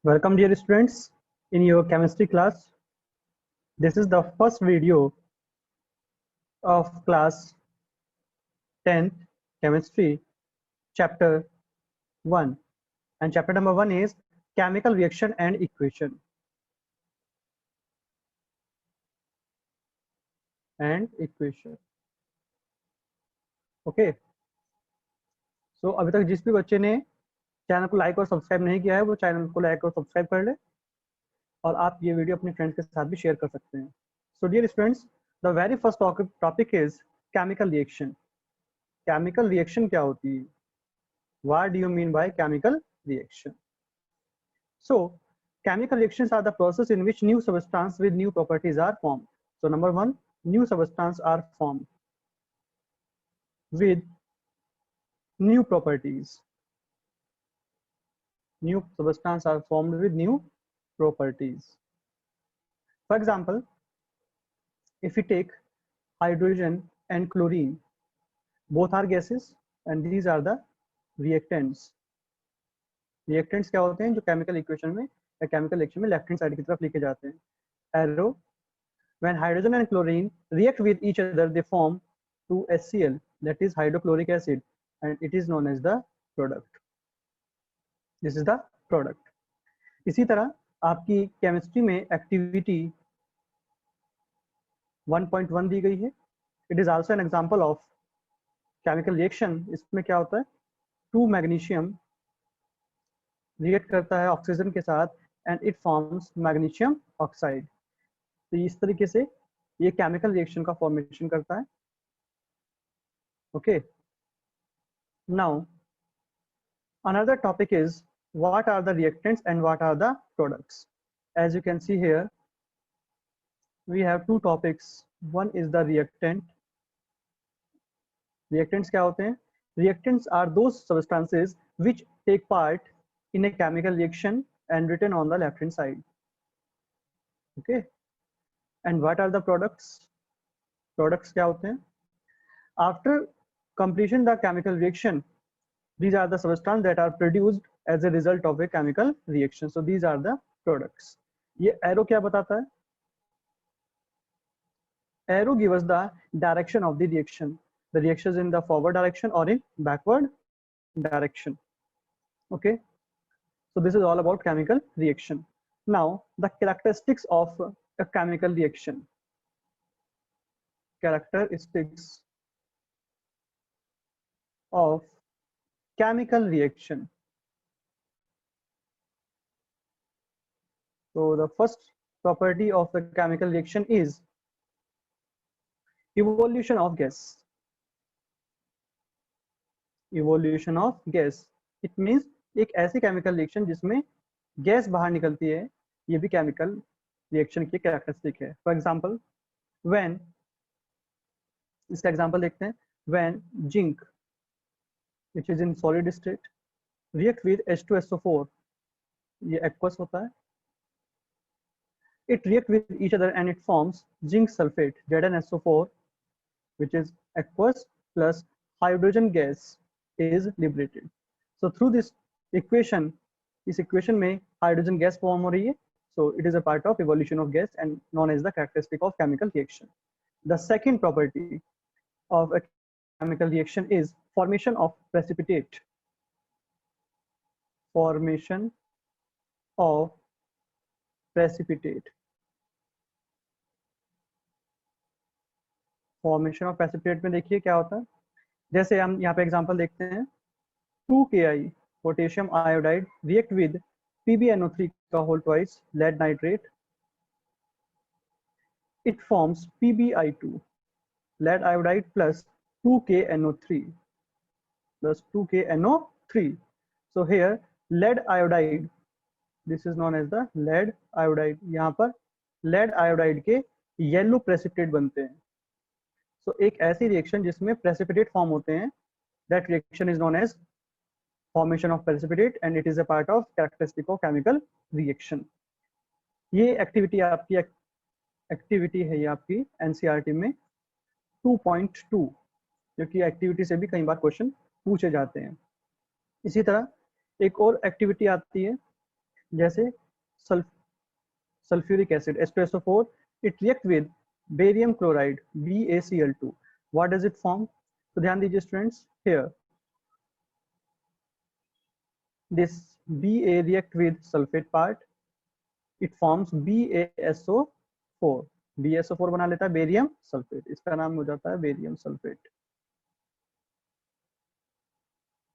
Welcome dear students in your chemistry class. This is the first video of class 10th chemistry chapter 1, and chapter number 1 is chemical reaction and equation. Okay. So अभी तक जिस भी बच्चे ने channel को like और subscribe नहीं किया है वो चैनल को लाइक और सब्सक्राइब कर ले और आप ये वीडियो अपने फ्रेंड्स के साथ भी शेयर कर सकते हैं. So dear students, the very first topic is chemical reaction. Chemical reaction क्या होती है? What do you mean by chemical reaction? So, chemical reactions are the process in which new substance with new properties are formed. So, number one, new substance are formed with new properties. New substance are formed with new properties. For example, if we take hydrogen and chlorine, both are gases and these are the reactants. Reactants क्या होते हैं जो chemical equation में या chemical reaction में left hand side की तरफ लिखे जाते हैं. Arrow. When hydrogen and chlorine react with each other, they form 2HCl, that is hydrochloric acid, and it is known as the product. This is the product. इसी तरह आपकी chemistry में activity 1.1 दी गई है. It is also an example of chemical reaction. इसमें क्या होता है, 2 मैग्नीशियम रिएक्ट करता है ऑक्सीजन के साथ and it forms magnesium oxide. तो इस तरीके से ये केमिकल रिएक्शन का फॉर्मेशन करता है. Okay. Now, another topic is what are the reactants and what are the products. As you can see here, we have two topics. One is the reactant. Reactants क्या होते हैं? Reactants are those substances which take part in a chemical reaction and written on the left hand side. Okay. And what are the products? Products क्या होते हैं? After completion the chemical reaction, these are the substances that are produced as a result of a chemical reaction. So these are the products. ये arrow क्या बताता है? Arrow gives us the direction of the reaction. The reaction is in the forward direction or in backward direction. Okay. So this is all about chemical reaction. Now the characteristics of a chemical reaction. Characteristics of chemical reaction. So the first property of a chemical reaction is evolution of gas. Evolution of gas. It means एक ऐसी chemical reaction जिसमें gas बाहर निकलती है, ये भी chemical reaction की characteristic है. For example, when, इसका example देखते हैं, when zinc, which is in solid state, react with H2SO4, ये aqueous होता है. It react with each other and it forms zinc sulfate, ZnSO4, which is aqueous plus hydrogen gas is liberated. So through this equation, इस equation में hydrogen gas form हो रही है. So it is a part of evolution of gas and known as the characteristic of chemical reaction. The second property of a chemical reaction is formation of precipitate. Formation of precipitate. Formation of precipitate में देखिए क्या होता है. जैसे हम यहाँ पे example देखते हैं, 2Ki potassium iodide react with PbNO3 का whole twice lead nitrate, it forms PbI2 lead iodide plus 2KNO3 plus 2KNO3. So here lead iodide, this is known as the lead iodide. यहाँ पर lead iodide के yellow precipitate बनते हैं. So एक ऐसी reaction जिसमें precipitate form होते हैं, that reaction is known as formation of precipitate and it is a part of characteristic of chemical reaction. ये एक्टिविटी आपकी एक्टिविटी है, ये आपकी NCERT में 2.2, क्योंकि एक्टिविटी से भी कई बार क्वेश्चन पूछे जाते हैं. इसी तरह एक और एक्टिविटी आती है जैसे sulfuric acid H2SO4, it react with barium chloride BaCl2. What does it form? तो ध्यान दीजिए students, here this Ba react with sulfate part, it forms BaSO4. BaSO4 बना लेता है बेरियम सल्फेट, इसका नाम हो जाता है बेरियम सल्फेट।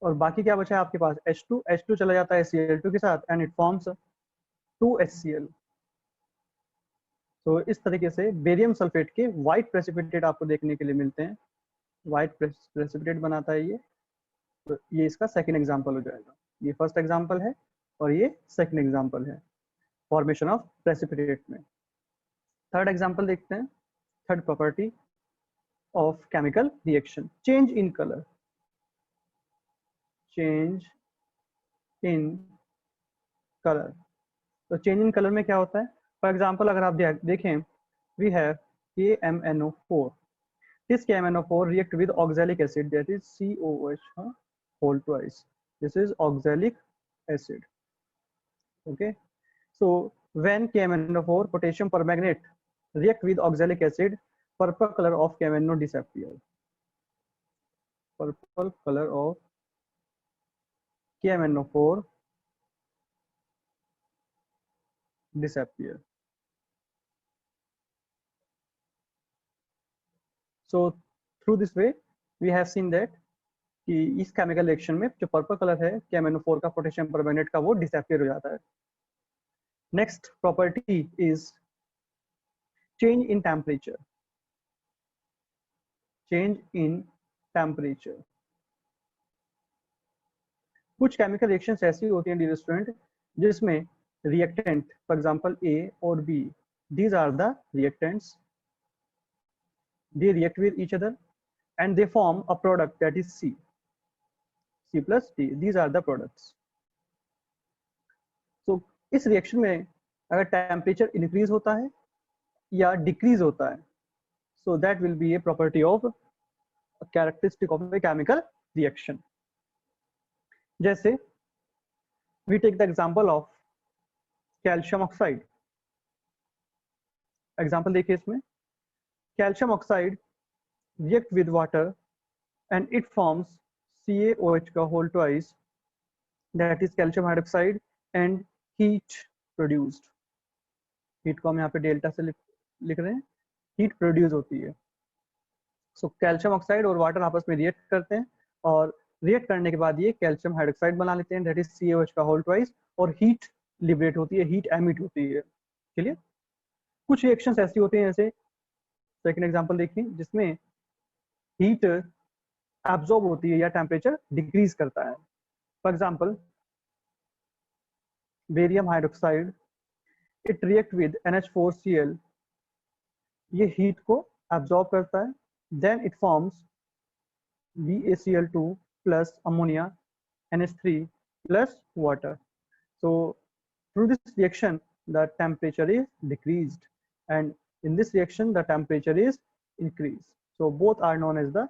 और बाकी क्या बचा है आपके पास? H2 चला जाता है Cl2 के साथ एंड इट फॉर्म्स 2HCl। तो इस तरीके से बेरियम सल्फेट के व्हाइट प्रेसिपिटेट आपको देखने के लिए मिलते हैं। व्हाइट प्रेसिपिटेट बनाता है ये। तो ये इसका सेकंड एग्जांपल हो जाएगा। ये फर्स्ट एग्जांपल है और ये सेकंड एग्जांपल है फॉर्मेशन ऑफ प्रेसिपिटेट में। थर्ड एग्जांपल देखते हैं। Third property of chemical reaction, change in colour. Change in colour. तो चेंज इन कलर में क्या होता है? फॉर एग्जांपल अगर आप देखें, we have KMNO4. This KMNO4 react with oxalic acid, that is COOH whole twice. This is oxalic acid. Okay. So when KMNO4 potassium permanganate react with oxalic acid, purple color of KMNO disappear. Purple color of KMNO4 disappear. So through this way we have seen that कि इस chemical reaction में जो purple colour है KMNO4 का potassium permanganate का, वो disappear हो जाता है। Next property is change in temperature. Change in temperature. कुछ केमिकल रिएक्शंस ऐसी होती हैं डियर स्टूडेंट जिसमें रिएक्टेंट, फॉर एग्जांपल A और B, these are the reactants, they react with each other and they form a product that is C plus D. These are the products. So इस reaction में अगर temperature increase होता है या decrease होता है, so that will be a property of a characteristic of a chemical reaction. जैसे we take the example of calcium oxide. Example देखिए इसमें, calcium oxide react with water and it forms CaOH का whole twice, that is calcium hydroxide, and heat produced. Heat को हम यहाँ पे delta से लिख रहे हैं, हीट प्रोड्यूस होती है। सो कैल्शियम ऑक्साइड और वाटर आपस में रिएक्ट करते हैं और रिएक्ट करने के बाद ये कैल्शियम हाइड्रोक्साइड बना लेते हैं, दैट इज CaOH का होल ट्वाइस, और हीट लिबरेट होती है, हीट एमिट होती है। चलिए, कुछ रिएक्शंस ऐसी होती हैं, जैसे सेकंड एग्जांपल देखिए, जिसमें हीट एब्जॉर्ब होती है या टेम्परेचर डिक्रीज करता है। For example barium hydroxide, it react with NH4Cl, ये हीट को एब्जॉर्ब करता है, then it forms BaCl2 plus ammonia NH3 plus water. So through this reaction the temperature is decreased and in this reaction the temperature is increased. So both are known as the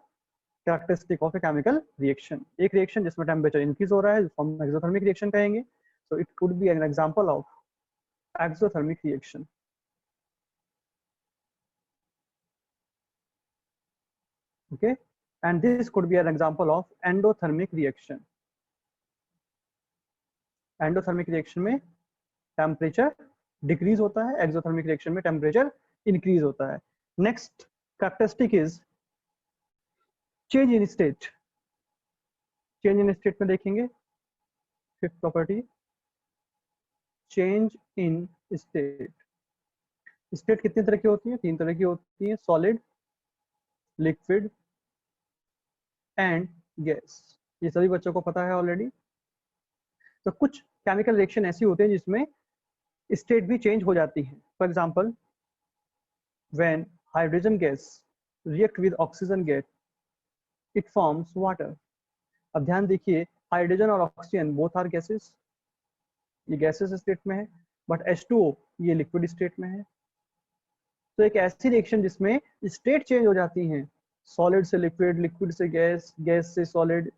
characteristic of a chemical reaction. एक reaction जिसमें temperature increase हो रहा है हम exothermic reaction कहेंगे. So it could be an example of exothermic reaction. Okay, and this could be an example of endothermic reaction. Endothermic reaction में temperature decrease होता है, एक्सोथर्मिक रिएक्शन में टेम्परेचर इंक्रीज होता है। Next characteristic is change in state. Change in state में देखेंगे fifth property, change in state. State कितनी तरह की होती है? तीन तरह की होती है, सॉलिड, लिक्विड एंड गैस। ये सभी बच्चों को पता है ऑलरेडी। तो कुछ केमिकल रिएक्शन ऐसी होते हैं जिसमें स्टेट भी चेंज हो जाती है। For example when hydrogen gas react with oxygen gas, it forms water. अब ध्यान देखिए, हाइड्रोजन और ऑक्सीजन बोथ आर गैसेस, ये गैसेस स्टेट में है, बट H2O ये लिक्विड स्टेट में है। तो एक ऐसी रिएक्शन जिसमें स्टेट चेंज हो जाती है, सॉलिड से लिक्विड, लिक्विड से गैस, गैस से सॉलिड,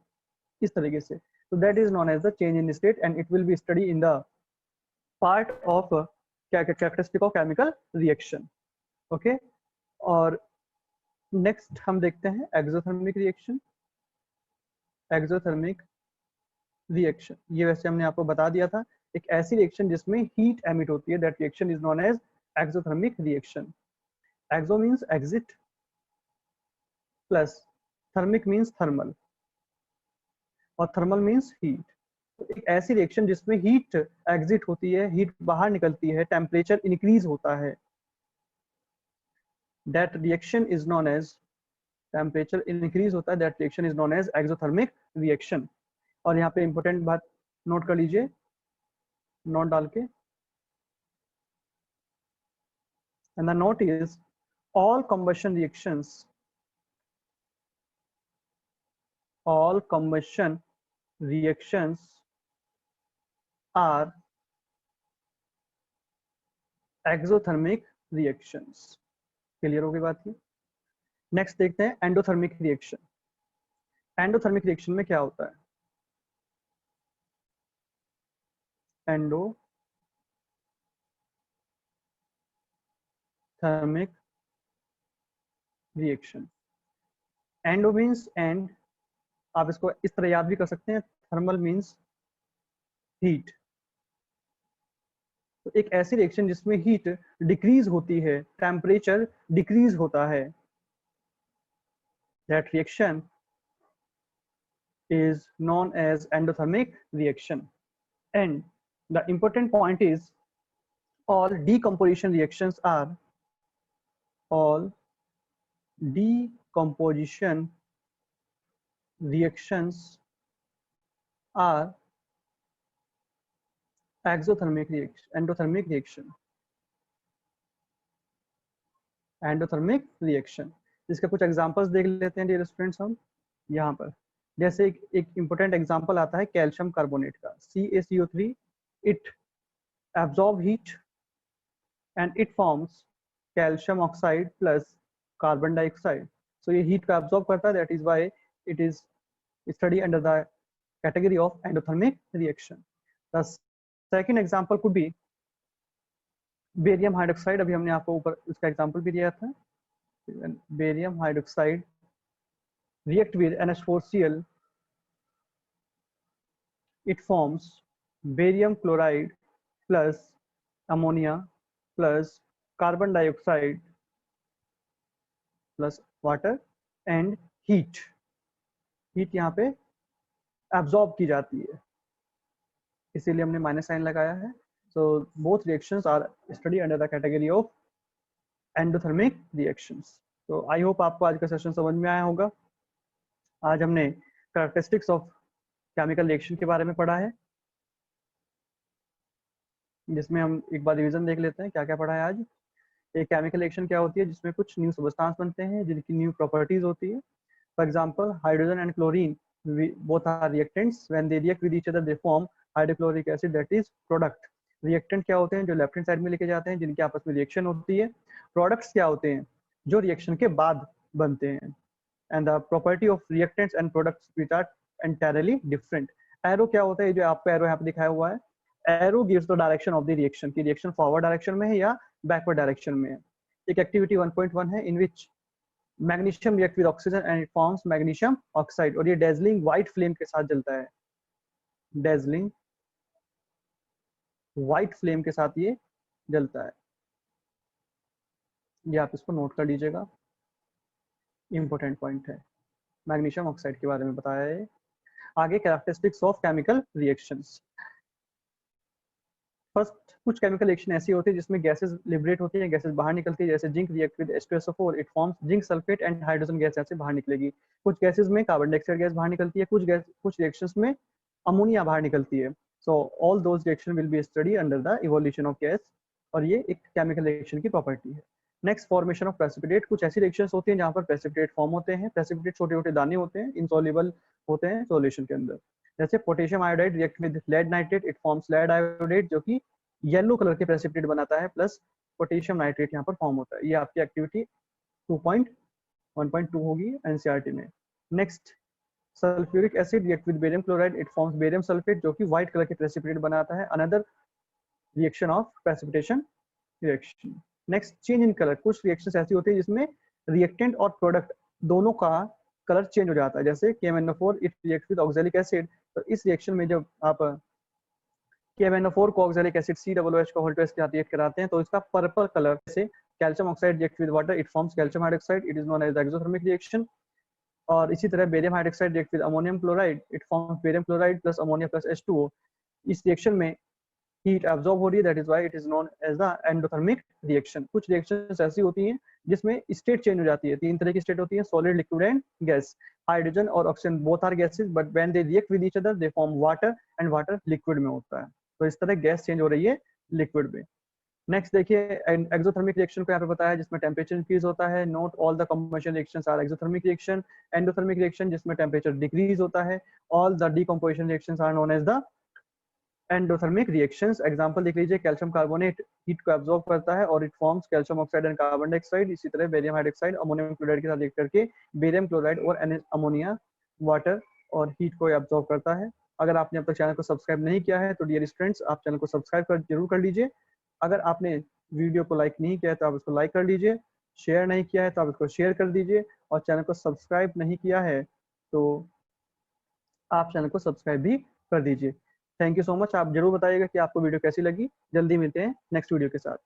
इस तरीके से। So that is known as the change in state and it will be studied in the part of characteristic of chemical reaction. Okay, और नेक्स्ट हम देखते हैं एक्सोथर्मिक रिएक्शन। एक्सोथर्मिक रिएक्शन, ये वैसे हमने आपको बता दिया था, एक ऐसी रिएक्शन जिसमें हीट एमिट होती है, that reaction is known as exothermic reaction. Exo means exit plus thermic means thermal और थर्मल मींस हीट। तो एक ऐसी रिएक्शन जिसमें हीट एग्जिट होती है, हीट बाहर निकलती है, टेम्परेचर इंक्रीज होता है, that reaction is known as, temperature increase होता है, that reaction is known as exothermic reaction. और यहाँ पे इंपॉर्टेंट बात नोट कर लीजिए, नोट डाल के, and the note is all combustion reactions are exothermic reactions। Clear हो गई बात की। नेक्स्ट देखते हैं एंडोथर्मिक रिएक्शन। एंडोथर्मिक रिएक्शन में क्या होता है? Endothermic reaction, endo means and, आप इसको इस तरह याद भी कर सकते हैं, थर्मल मीन्स हीट। तो एक ऐसी रिएक्शन जिसमें हीट डिक्रीज होती है, टेम्परेचर डिक्रीज होता है, that reaction is known as endothermic reaction। And the important point is all decomposition reactions are exothermic reaction, endothermic reaction, endothermic reaction. इसके कुछ एग्जांपल्स देख लेते हैं डियर स्टूडेंट्स हम यहाँ पर। जैसे एक इंपॉर्टेंट एग्जांपल आता है कैल्शियम कार्बोनेट का, CaCO3, it absorb heat and it forms calcium oxide plus carbon dioxide। so ये heat को absorb करता है, that is why it is study under the category of endothermic reaction। the second example could be barium hydroxide, अभी हमने आपको ऊपर इसका example भी दिया था। Barium hydroxide react with NH4Cl, it forms barium chloride plus ammonia plus carbon dioxide plus water and heat। Heat यहाँ पे एब्जॉर्ब की जाती है, इसीलिए हमने माइनस साइन लगाया है। So both reactions are study under the category of endothermic reactions. तो आई होप आपको आज का सेशन समझ में आया होगा। आज हमने कैरेक्टरिस्टिक्स ऑफ केमिकल रिएक्शन के बारे में पढ़ा है, जिसमें हम एक बार रिवीजन देख लेते हैं क्या क्या पढ़ा है आज। एक केमिकल रिएक्शन क्या होती है? जिसमें कुछ न्यू सबस्टेंस बनते हैं जिनकी न्यू प्रॉपर्टीज होती है। For example hydrogen and chlorine both are reactants, when they react with each other they form hydrochloric acid, that is product। Reactant क्या होते हैं? जो लेफ्ट हैंड साइड में लेके जाते हैं, जिनकी आपस में रिएक्शन होती है। प्रोडक्ट्स क्या होते हैं? जो रिएक्शन के बाद बनते हैं। And the property of reactants and products which are entirely different. Arrow क्या होता है? जो आपको एरो यहाँ पे दिखाया हुआ है, arrow gives the direction of the reaction, की रिएक्शन फॉरवर्ड डायरेक्शन में है या बैकवर्ड डायरेक्शन में है। एक एक्टिविटी 1.1 है, in which magnesium react with oxygen and it forms magnesium oxide, और ये डेजलिंग व्हाइट फ्लेम के साथ जलता है। डेजलिंग व्हाइट फ्लेम के साथ ये जलता है, ये आप इसको नोट कर लीजिएगा, इंपॉर्टेंट पॉइंट है। मैग्नीशियम ऑक्साइड के बारे में बताया है। आगे characteristics of chemical reactions. First, कुछ केमिकल रिएक्शन ऐसी होती है जिसमें गैसेस लिबरेट होती है, गैसेस बाहर निकलती है। जैसे zinc react with H2SO4, it forms zinc sulphate and hydrogen gas ऐसे बाहर निकलेगी। कुछ गैसेस में कार्बन डाइऑक्साइड गैस बाहर निकलती है, कुछ रिएक्शंस में अमोनिया बाहर निकलती है। So all those reaction will be study under the evolution of gas, और ये एक केमिकल रिएक्शन की प्रॉपर्टी है। Next, formation of precipitate. कुछ ऐसी रिएक्शंस होती हैं जहाँ पर प्रेसिपिटेट फॉर्म होते हैं। प्रेसिपिटेट छोटे छोटे दाने होते हैं, इनसॉल्युबल होते हैं सॉल्यूशन के अंदर। जैसे potassium iodide react with lead nitrate, it forms lead iodide, जो कि येलो कलर के प्रेसिपिटेट बनाता है, प्लस पोटेशियम नाइट्रेट यहाँ पर फॉर्म होता है। ये आपकी एक्टिविटी 2.1.2 होगी एनसीईआरटी में। Next, sulphuric acid react with barium chloride, it forms barium sulphate, जो कि व्हाइट कलर के प्रेसिपिटेट बनाता है। Another reaction of precipitation reaction. Next, change in colour. कुछ रिएक्शंस ऐसी होती है जिसमें रिएक्टेंट और प्रोडक्ट दोनों का कलर चेंज हो जाता है, जैसे KMnO4 it reacts with oxalic acid. तो इस रिएक्शन में जब आप KMnO4 को ऑक्सैलिक एसिड COOH को के साथ रिएक्ट कराते हैं तो इसका पर्पल कलर, जैसे calcium oxide react with water, it forms calcium hydroxide, it is known as exothermic reaction. और इसी तरह barium hydroxide react with ammonium chloride, it forms barium chloride plus ammonia plus H2O। इस reaction में heat absorb हो रही है, that is why it is known as the endothermic reaction. कुछ reactions ऐसी होती हैं जिसमें स्टेट चेंज हो जाती है। तीन तरह की स्टेट होती है, solid, liquid and gas. Hydrogen और oxygen both are gases, but when they react with each other they form water, and water liquid में होता है। तो इस तरह गैस चेंज हो रही है लिक्विड में। नेक्स्ट देखिए, एक्सोथर्मिक रिएक्शन को यहाँ पे बताया जिसमें टेम्परेचर इंक्रीज होता है। Note all the combustion reactions are exothermic reaction. Endothermic reaction जिसमें टेम्परेचर डिक्रीज होता है। All the decomposition reactions are known as the endothermic reactions. Example देख लीजिए, कैल्शियम कार्बोनेट हीट को एब्जॉर्ब करता है और it forms calcium oxide and carbon dioxide. इसी तरह बेरियम हाइड्रोक्साइड अमोनियम क्लोराइड के साथ रिएक्ट करके बेरियम क्लोराइड और अमोनिया वाटर और हीट को एब्जॉर्ब करता है। अगर आपने अब तक चैनल को सब्सक्राइब नहीं किया है तो डियर स्टूडेंट्स, आप चैनल को सब्सक्राइब जरूर कर लीजिए। अगर आपने वीडियो को लाइक नहीं किया है तो आप इसको लाइक कर लीजिए, शेयर नहीं किया है तो आप इसको शेयर कर दीजिए, और चैनल को सब्सक्राइब नहीं किया है तो आप चैनल को सब्सक्राइब भी कर दीजिए। Thank you so much. आप जरूर बताइएगा कि आपको वीडियो कैसी लगी। जल्दी मिलते हैं नेक्स्ट वीडियो के साथ।